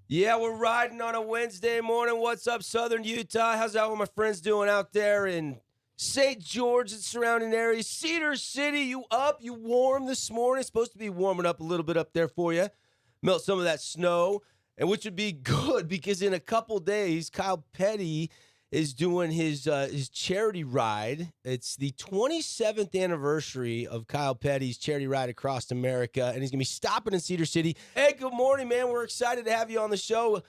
Yeah, we're riding on a Wednesday morning. What's up, Southern Utah? How's all my friends doing out there in St. George and surrounding areas? Cedar City, you up? You warm this morning? It's supposed to be warming up a little bit up there for you. Melt some of that snow, and which would be good because in a couple days, Kyle Petty is doing his charity ride. It's the 27th anniversary of Kyle Petty's charity ride across America, and he's gonna be stopping in Cedar City. Hey, good morning, man. We're excited to have you on the show.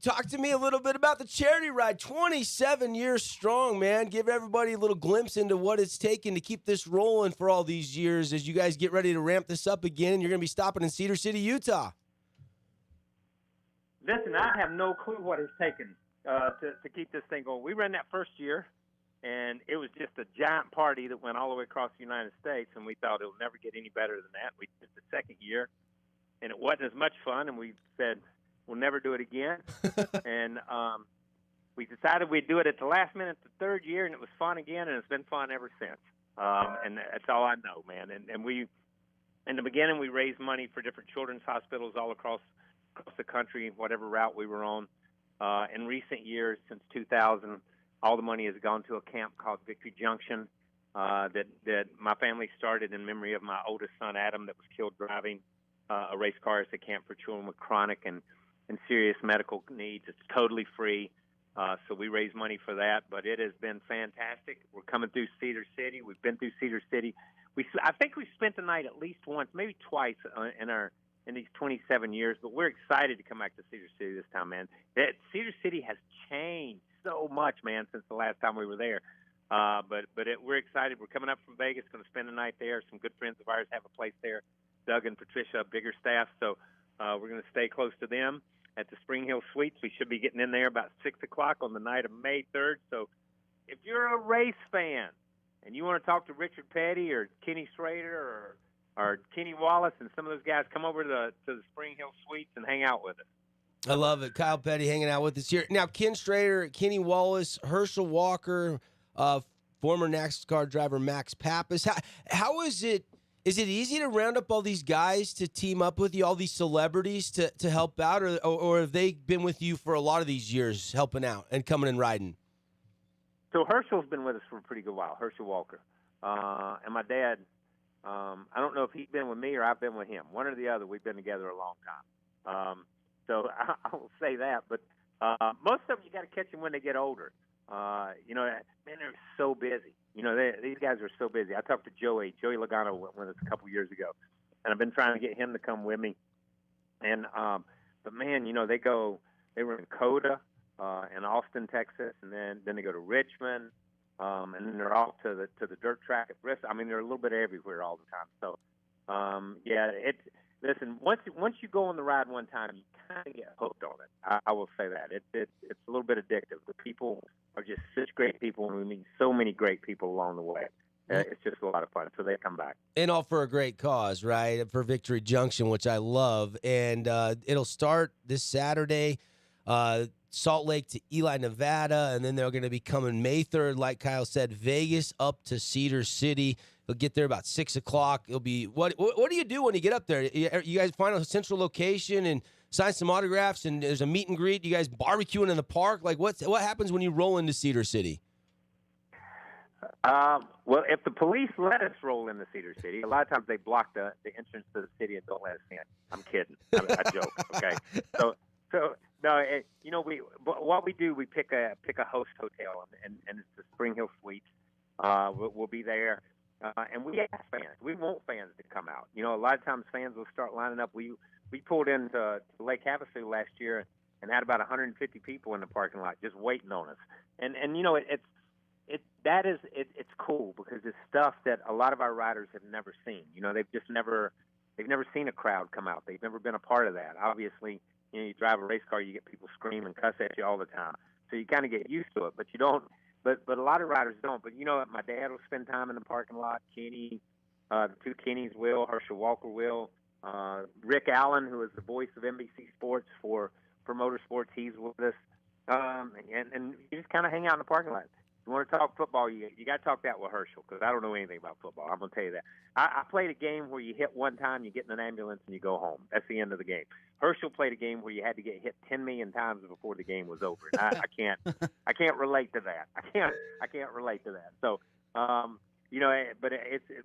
Talk to me a little bit about the charity ride. 27 years strong, man. Give everybody a little glimpse into what it's taken to keep this rolling for all these years as you guys get ready to ramp this up again. And you're gonna be stopping in Cedar City, Utah. Listen, I have no clue what it's taken to keep this thing going. We ran that first year, and it was just a giant party that went all the way across the United States, and we thought it'll never get any better than that. We did the second year, and it wasn't as much fun, and we said we'll never do it again. and we decided we'd do it at the last minute the third year, and it was fun again, and it's been fun ever since. And that's all I know, man. And we, in the beginning, we raised money for different children's hospitals all across the country, whatever route we were on. In recent years, since 2000, all the money has gone to a camp called Victory Junction that my family started in memory of my oldest son, Adam, that was killed driving a race car. It's a camp for children with chronic and serious medical needs. It's totally free, so we raise money for that. But it has been fantastic. We're coming through Cedar City. We've been through Cedar City. I think we spent the night at least once, maybe twice in these 27 years, but we're excited to come back to Cedar City this time, man. Cedar City has changed so much, man, since the last time we were there. We're excited. We're coming up from Vegas, going to spend the night there. Some good friends of ours have a place there. Doug and Patricia, a bigger staff, so we're going to stay close to them at the Spring Hill Suites. We should be getting in there about 6 o'clock on the night of May 3rd. So if you're a race fan and you want to talk to Richard Petty or Kenny Schrader or Kenny Wallace and some of those guys, come over to the Spring Hill Suites and hang out with us. I love it. Kyle Petty hanging out with us here. Now, Ken Schrader, Kenny Wallace, Herschel Walker, former NASCAR driver Max Pappas. How is it? Is it easy to round up all these guys to team up with you, all these celebrities to help out, or have they been with you for a lot of these years helping out and coming and riding? So Herschel's been with us for a pretty good while, Herschel Walker. And my dad, I don't know if he's been with me or I've been with him. One or the other, we've been together a long time. So I will say that. But most of them, you got to catch them when they get older. Man, they're so busy. These guys are so busy. I talked to Joey Logano went with us a couple years ago, and I've been trying to get him to come with me. And but man, they were in Coda, in Austin, Texas, and then they go to Richmond. And then they're off to the dirt track at Bristol. I mean, they're a little bit everywhere all the time. So, listen, once you go on the ride one time, you kind of get hooked on it. I will say that it's a little bit addictive. The people are just such great people, and we meet so many great people along the way. It's just a lot of fun. So they come back. And all for a great cause, right? For Victory Junction, which I love. And it'll start this Saturday. Salt Lake to Ely, Nevada, and then they're going to be coming May 3rd, like Kyle said, Vegas up to Cedar City. They'll get there about 6 o'clock. It'll be what do you do when you get up there? You guys find a central location and sign some autographs, and there's a meet and greet. You guys barbecuing in the park? Like what happens when you roll into Cedar City? Well, if the police let us roll into Cedar City, a lot of times they block the entrance to the city and don't let us in. I'm kidding. I joke. Okay, so. No, what we do, we pick a host hotel, and it's the Spring Hill Suites. We'll be there, and we ask fans. We want fans to come out. A lot of times fans will start lining up. We pulled into Lake Havasu last year and had about 150 people in the parking lot just waiting on us. And it's cool because it's stuff that a lot of our riders have never seen. They've never seen a crowd come out. They've never been a part of that. Obviously. You drive a race car, you get people scream and cuss at you all the time. So you kind of get used to it, but you don't. But a lot of riders don't. But my dad will spend time in the parking lot. Kenny, the two Kennys will. Herschel Walker will. Rick Allen, who is the voice of NBC Sports for motorsports, he's with us. And you just kind of hang out in the parking lot. You want to talk football, you got to talk that with Herschel, because I don't know anything about football. I'm going to tell you that. I played a game where you hit one time, you get in an ambulance, and you go home. That's the end of the game. Herschel played a game where you had to get hit 10 million times before the game was over. And I can't relate to that. I can't relate to that. So, but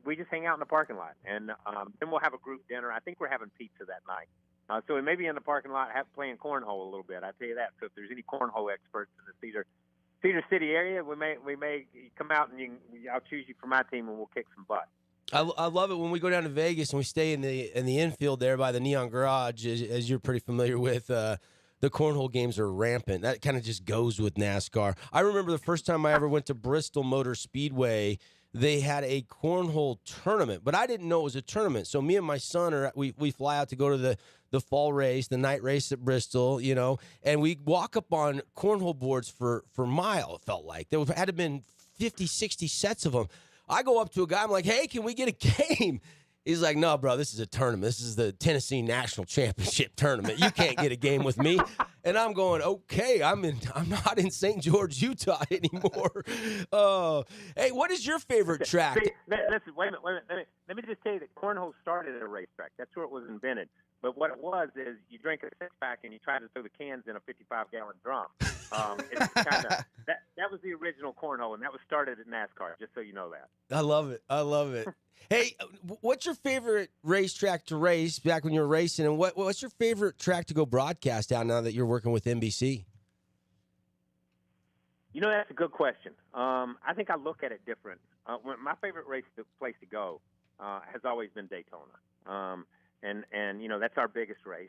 we just hang out in the parking lot, and then we'll have a group dinner. I think we're having pizza that night. So we may be in the parking lot playing cornhole a little bit. I tell you that. So if there's any cornhole experts in the Cedar City area, we may come out and I'll choose you for my team, and we'll kick some butt. I love it when we go down to Vegas and we stay in the infield there by the Neon Garage, as you're pretty familiar with. The cornhole games are rampant. That kind of just goes with NASCAR. I remember the first time I ever went to Bristol Motor Speedway. They had a cornhole tournament, but I didn't know it was a tournament. So me and my son we fly out to go to the fall race, the night race at Bristol, and we walk up on cornhole boards for a mile, it felt like. There had to have been 50, 60 sets of them. I go up to a guy, I'm like, hey, can we get a game? He's like, no, bro, this is a tournament. This is the Tennessee National Championship tournament. You can't get a game with me. And I'm going, okay, I'm not in St. George, Utah anymore. Hey, what is your favorite track? Listen, wait a minute. Let me just tell you that cornhole started at a racetrack. That's where it was invented. But what it was is you drink a six-pack and you try to throw the cans in a 55-gallon drum. It's that was the original cornhole, and that was started at NASCAR, just so you know that. I love it. Hey, what's your favorite racetrack to race back when you were racing, and what's your favorite track to go broadcast out now that you're working with NBC? That's a good question. I think I look at it different. My favorite place to go has always been Daytona. And that's our biggest race,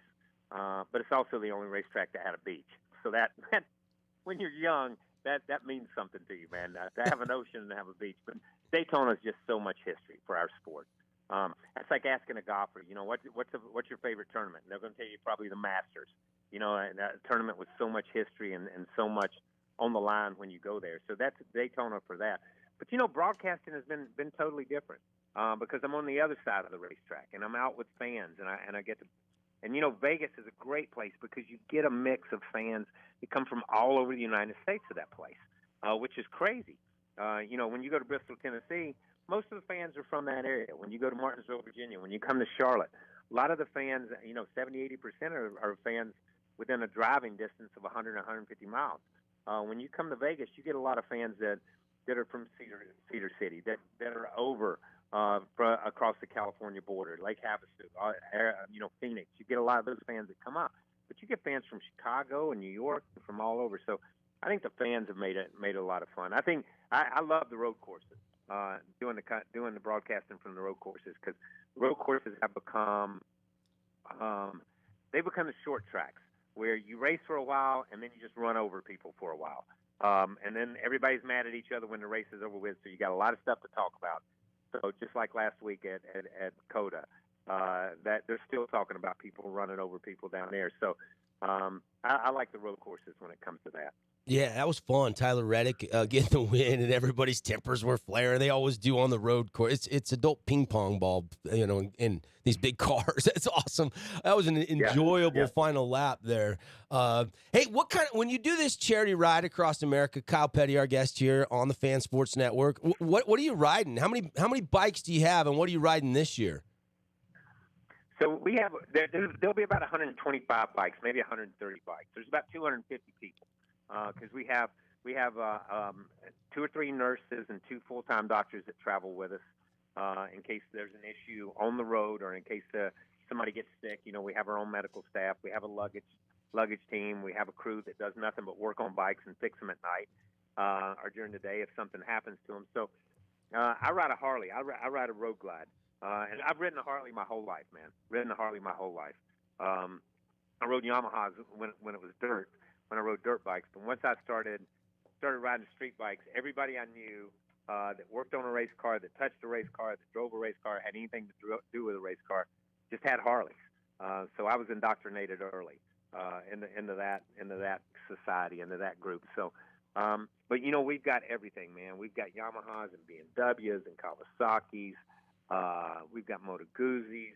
but it's also the only racetrack that had a beach. So that when you're young, that means something to you, man. To have an ocean and have a beach. But Daytona is just so much history for our sport. That's like asking a golfer, what's your favorite tournament? And they're going to tell you probably the Masters. And that tournament with so much history and so much on the line when you go there. So that's Daytona for that. But broadcasting has been totally different. Because I'm on the other side of the racetrack and I'm out with fans and I get to, and Vegas is a great place because you get a mix of fans that come from all over the United States to that place, which is crazy. When you go to Bristol, Tennessee, most of the fans are from that area. When you go to Martinsville, Virginia, when you come to Charlotte, a lot of the fans, 70-80% are fans within a driving distance of 100, 150 miles. When you come to Vegas, you get a lot of fans that are from Cedar City, that are over across the California border, Lake Havasu, Phoenix. You get a lot of those fans that come up, but you get fans from Chicago and New York and from all over. So I think the fans have made it a lot of fun. I think I love the road courses, doing the broadcasting from the road courses, because road courses have become the short tracks where you race for a while and then you just run over people for a while, and then everybody's mad at each other when the race is over with. So you got a lot of stuff to talk about. So just like last week at Coda, that they're still talking about people running over people down there. So I like the road courses when it comes to that. Yeah, that was fun. Tyler Reddick getting the win, and everybody's tempers were flaring. They always do on the road course. It's adult ping pong ball, in these big cars. That's awesome. That was an enjoyable final lap there. Hey, when you do this charity ride across America, Kyle Petty, our guest here on the Fan Sports Network, what are you riding? How many bikes do you have, and what are you riding this year? So we have there'll be about 125 bikes, maybe 130 bikes. There's about 250 people. Because we have 2 or 3 nurses and 2 full-time doctors that travel with us in case there's an issue on the road or in case somebody gets sick. We have our own medical staff. We have a luggage team. We have a crew that does nothing but work on bikes and fix them at night or during the day if something happens to them. So I ride a Harley. I ride a Road Glide. And I've ridden a Harley my whole life, man. I rode Yamahas when it was dirt. When I rode dirt bikes, but once I started riding street bikes, everybody I knew that worked on a race car, that touched a race car, that drove a race car, had anything to do with a race car, just had Harleys. So I was indoctrinated early into that society, into that group. So, but we've got everything, man. We've got Yamahas and BMWs and Kawasaki's. We've got Moto Guzzi's,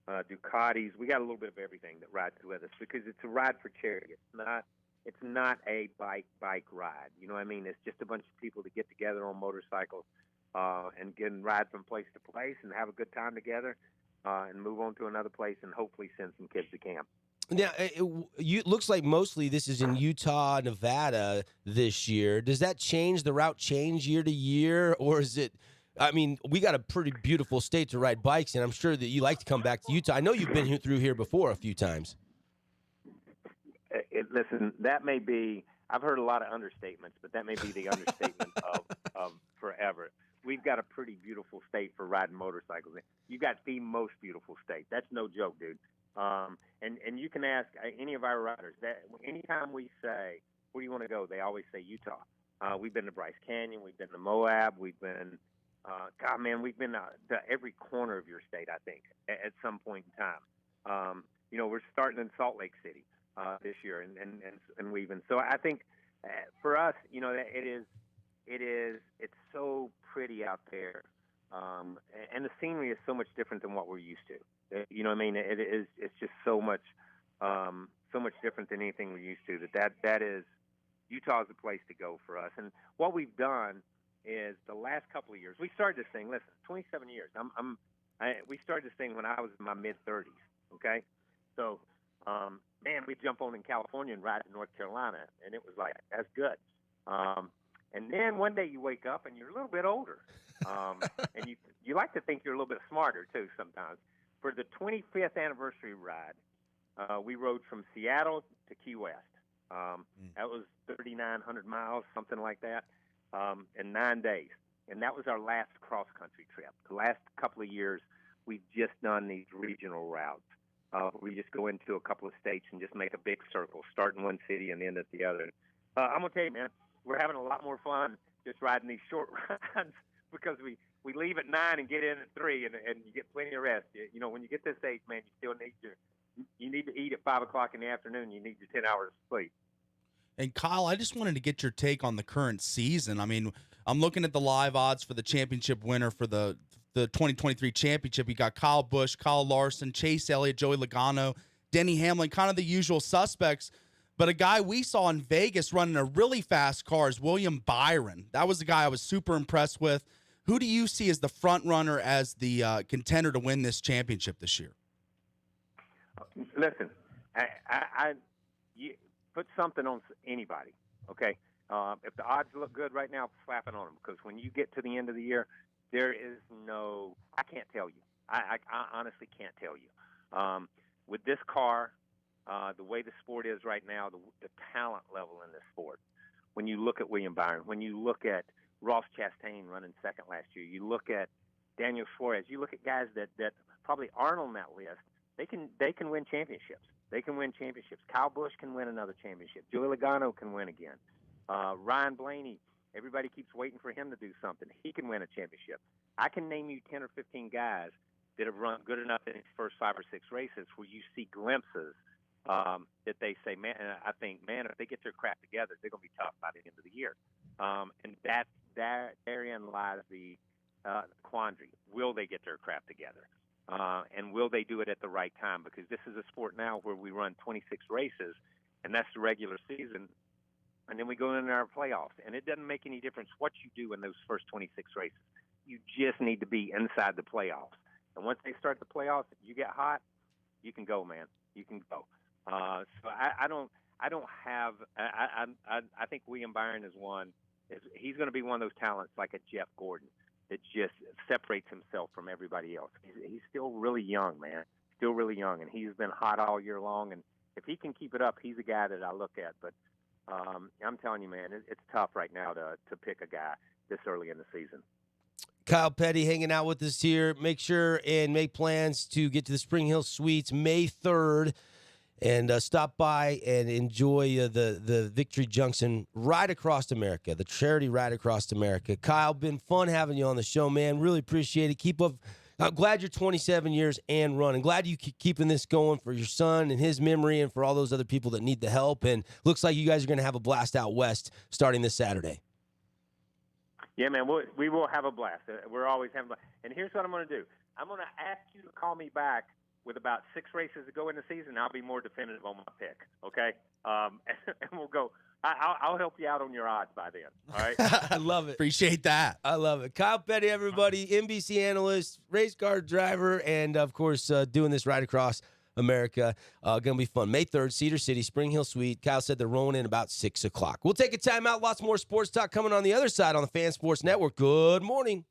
Ducatis. We got a little bit of everything that rides with us because it's a ride for charity. It's not it's not a bike ride. You know what I mean? It's just a bunch of people to get together on motorcycles and get and ride from place to place and have a good time together and move on to another place and hopefully send some kids to camp. Now, it looks like mostly this is in Utah, Nevada this year. Does that change, the route change year to year, or is it? I mean, we got a pretty beautiful state to ride bikes in. I'm sure that you like to come back to Utah. I know you've been through here before a few times. Listen, that may be. I've heard a lot of understatements, but that may be the understatement of forever. We've got a pretty beautiful state for riding motorcycles. You got the most beautiful state. That's no joke, dude. And you can ask any of our riders that anytime we say, where do you want to go? They always say Utah. We've been to Bryce Canyon. We've been to Moab. We've been, God, man, we've been to every corner of your state, I think, at some point in time. We're starting in Salt Lake City this year and weaving. So I think for us, it's so pretty out there. And the scenery is so much different than what we're used to. You know what I mean? It's just so much different than anything we're used to. That is, Utah is the place to go for us. And what we've done is the last couple of years, we started this thing. Listen, 27 years. We started this thing when I was in my mid 30s. Okay, so man, we jump on in California and ride to North Carolina, and it was like that's good. And then one day you wake up and you're a little bit older, and you like to think you're a little bit smarter too sometimes. For the 25th anniversary ride, we rode from Seattle to Key West. That was 3,900 miles, something like that, in 9 days. And that was our last cross-country trip. The last couple of years, we've just done these regional routes. We just go into a couple of states and just make a big circle, start in one city and end at the other. I'm going to tell you, man, we're having a lot more fun just riding these short rides because we leave at 9 and get in at 3 and you get plenty of rest. You know, when you get this age, man, you still need to eat at 5 o'clock in the afternoon. You need your 10 hours of sleep. And Kyle, I just wanted to get your take on the current season. I mean, I'm looking at the live odds for the championship winner for the 2023 championship. You got Kyle Busch, Kyle Larson, Chase Elliott, Joey Logano, Denny Hamlin, kind of the usual suspects. But a guy we saw in Vegas running a really fast car is William Byron. That was the guy I was super impressed with. Who do you see as the front runner, as the contender to win this championship this year? Listen, you put something on anybody, okay? If the odds look good right now, slap it on them, because when you get to the end of the year, there is no – I can't tell you. I honestly can't tell you. With this car, the way the sport is right now, the talent level in this sport, when you look at William Byron, when you look at Ross Chastain running second last year, you look at Daniel Suarez, you look at guys that probably aren't on that list, they can win championships. They can win championships. Kyle Busch can win another championship. Joey Logano can win again. Ryan Blaney, everybody keeps waiting for him to do something. He can win a championship. I can name you 10 or 15 guys that have run good enough in his first 5 or 6 races where you see glimpses that they say, man, I think, man, if they get their crap together, they're going to be tough by the end of the year. And therein lies the quandary. Will they get their crap together? And will they do it at the right time? Because this is a sport now where we run 26 races, and that's the regular season. And then we go into our playoffs. And it doesn't make any difference what you do in those first 26 races. You just need to be inside the playoffs. And once they start the playoffs, you get hot, you can go, man. You can go. So I don't have. I think William Byron is one. He's going to be one of those talents like a Jeff Gordon that just separates himself from everybody else. He's still really young, man. Still really young, and he's been hot all year long. And if he can keep it up, he's a guy that I look at. But I'm telling you, man, it's tough right now to pick a guy this early in the season. Kyle Petty hanging out with us here. Make sure and make plans to get to the Spring Hill Suites May 3rd and stop by and enjoy the Victory Junction Ride Across America, the charity Ride Across America. Kyle, been fun having you on the show, man. Really appreciate it. Keep up. I'm glad you're 27 years and running. Glad you keep keeping this going for your son and his memory and for all those other people that need the help. And looks like you guys are going to have a blast out west starting this Saturday. Yeah, man, we will have a blast. We're always having a blast. And here's what I'm going to do. I'm going to ask you to call me back with about 6 races to go in the season, I'll be more definitive on my pick. Okay, and we'll go. I'll help you out on your odds by then. All right. I love it. Appreciate that. I love it. Kyle Petty, everybody, NBC analyst, race car driver, and of course, doing this right across America. Going to be fun. May 3rd, Cedar City, Spring Hill Suite. Kyle said they're rolling in about 6 o'clock. We'll take a timeout. Lots more sports talk coming on the other side on the Fan Sports Network. Good morning.